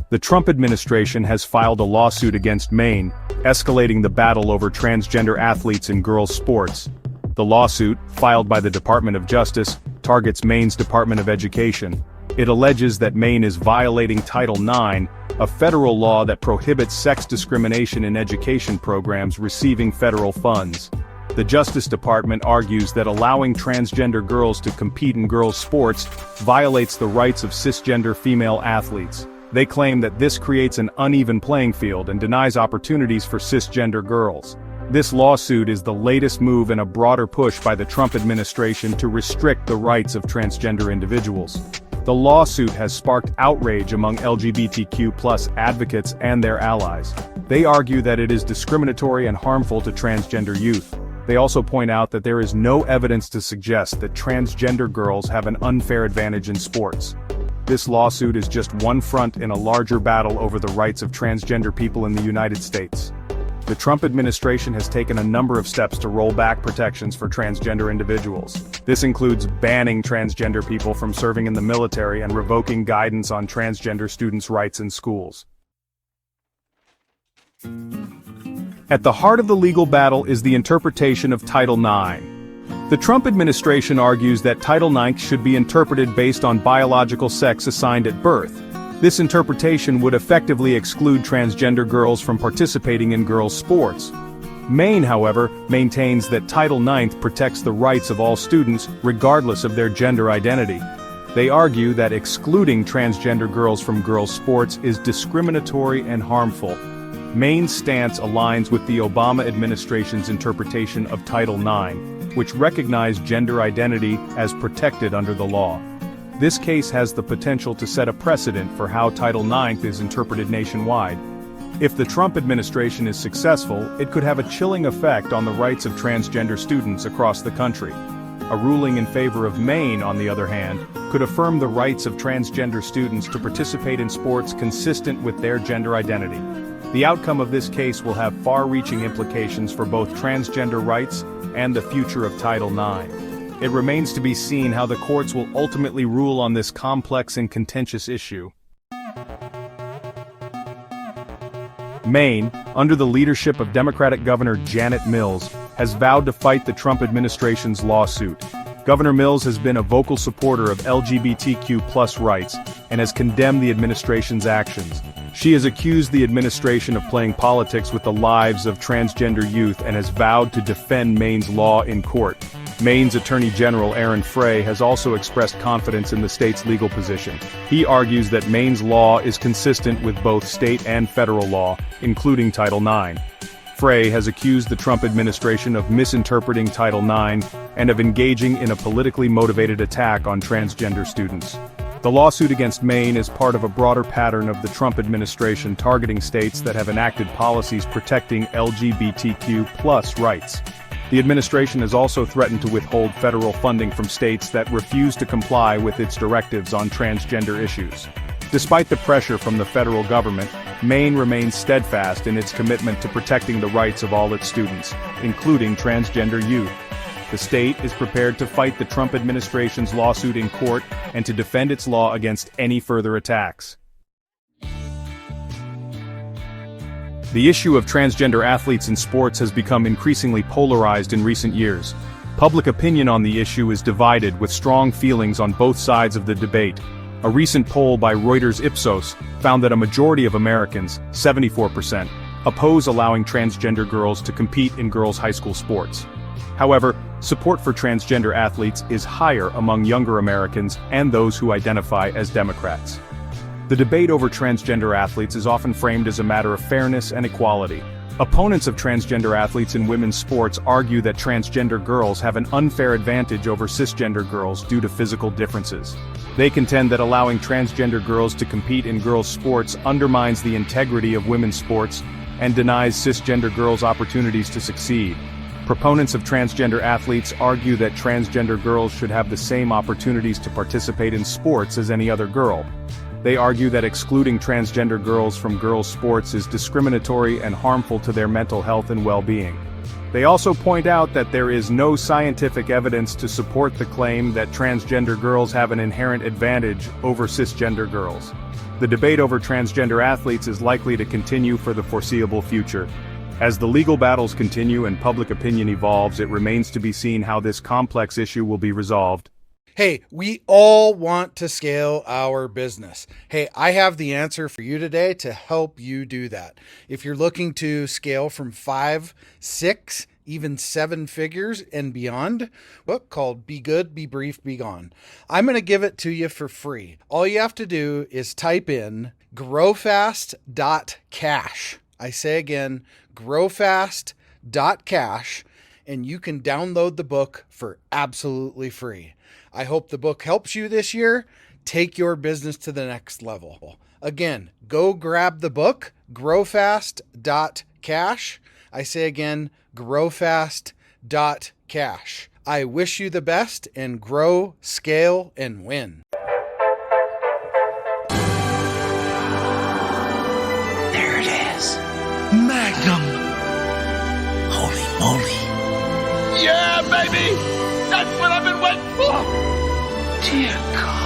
The Trump administration has filed a lawsuit against Maine, escalating the battle over transgender athletes in girls' sports. The lawsuit, filed by the Department of Justice, targets Maine's Department of Education. It alleges that Maine is violating Title IX, a federal law that prohibits sex discrimination in education programs receiving federal funds. The Justice Department argues that allowing transgender girls to compete in girls' sports violates the rights of cisgender female athletes. They claim that this creates an uneven playing field and denies opportunities for cisgender girls. This lawsuit is the latest move in a broader push by the Trump administration to restrict the rights of transgender individuals. The lawsuit has sparked outrage among LGBTQ+ advocates and their allies. They argue that it is discriminatory and harmful to transgender youth. They also point out that there is no evidence to suggest that transgender girls have an unfair advantage in sports. This lawsuit is just one front in a larger battle over the rights of transgender people in the United States. The Trump administration has taken a number of steps to roll back protections for transgender individuals. This includes banning transgender people from serving in the military and revoking guidance on transgender students' rights in schools. At the heart of the legal battle is the interpretation of Title IX. The Trump administration argues that Title IX should be interpreted based on biological sex assigned at birth. This interpretation would effectively exclude transgender girls from participating in girls' sports. Maine, however, maintains that Title IX protects the rights of all students, regardless of their gender identity. They argue that excluding transgender girls from girls' sports is discriminatory and harmful. Maine's stance aligns with the Obama administration's interpretation of Title IX, which recognized gender identity as protected under the law. This case has the potential to set a precedent for how Title IX is interpreted nationwide. If the Trump administration is successful, it could have a chilling effect on the rights of transgender students across the country. A ruling in favor of Maine, on the other hand, could affirm the rights of transgender students to participate in sports consistent with their gender identity. The outcome of this case will have far-reaching implications for both transgender rights and the future of Title IX. It remains to be seen how the courts will ultimately rule on this complex and contentious issue. Maine, under the leadership of Democratic Governor Janet Mills, has vowed to fight the Trump administration's lawsuit. Governor Mills has been a vocal supporter of LGBTQ+ rights and has condemned the administration's actions. She has accused the administration of playing politics with the lives of transgender youth and has vowed to defend Maine's law in court. Maine's Attorney General Aaron Frey has also expressed confidence in the state's legal position. He argues that Maine's law is consistent with both state and federal law, including Title IX. Frey has accused the Trump administration of misinterpreting Title IX and of engaging in a politically motivated attack on transgender students. The lawsuit against Maine is part of a broader pattern of the Trump administration targeting states that have enacted policies protecting LGBTQ+ rights. The administration has also threatened to withhold federal funding from states that refuse to comply with its directives on transgender issues. Despite the pressure from the federal government, Maine remains steadfast in its commitment to protecting the rights of all its students, including transgender youth. The state is prepared to fight the Trump administration's lawsuit in court and to defend its law against any further attacks. The issue of transgender athletes in sports has become increasingly polarized in recent years. Public opinion on the issue is divided with strong feelings on both sides of the debate. A recent poll by Reuters Ipsos found that a majority of Americans, 74%, oppose allowing transgender girls to compete in girls' high school sports. However, support for transgender athletes is higher among younger Americans and those who identify as Democrats. The debate over transgender athletes is often framed as a matter of fairness and equality. Opponents of transgender athletes in women's sports argue that transgender girls have an unfair advantage over cisgender girls due to physical differences. They contend that allowing transgender girls to compete in girls' sports undermines the integrity of women's sports and denies cisgender girls opportunities to succeed. Proponents of transgender athletes argue that transgender girls should have the same opportunities to participate in sports as any other girl. They argue that excluding transgender girls from girls' sports is discriminatory and harmful to their mental health and well-being. They also point out that there is no scientific evidence to support the claim that transgender girls have an inherent advantage over cisgender girls. The debate over transgender athletes is likely to continue for the foreseeable future. As the legal battles continue and public opinion evolves, it remains to be seen how this complex issue will be resolved. Hey, we all want to scale our business. Hey, I have the answer for you today to help you do that. If you're looking to scale from 5, 6, even 7 figures and beyond, book called Be Good, Be Brief, Be Gone. I'm going to give it to you for free. All you have to do is type in growfast.cash. I say again, growfast.cash, and you can download the book for absolutely free. I hope the book helps you this year. Take your business to the next level. Again, go grab the book, growfast.cash. I say again, growfast.cash. I wish you the best and grow, scale, and win. There it is. Magnum. Holy moly. Yeah, baby! That's what I've been waiting for! Dear God.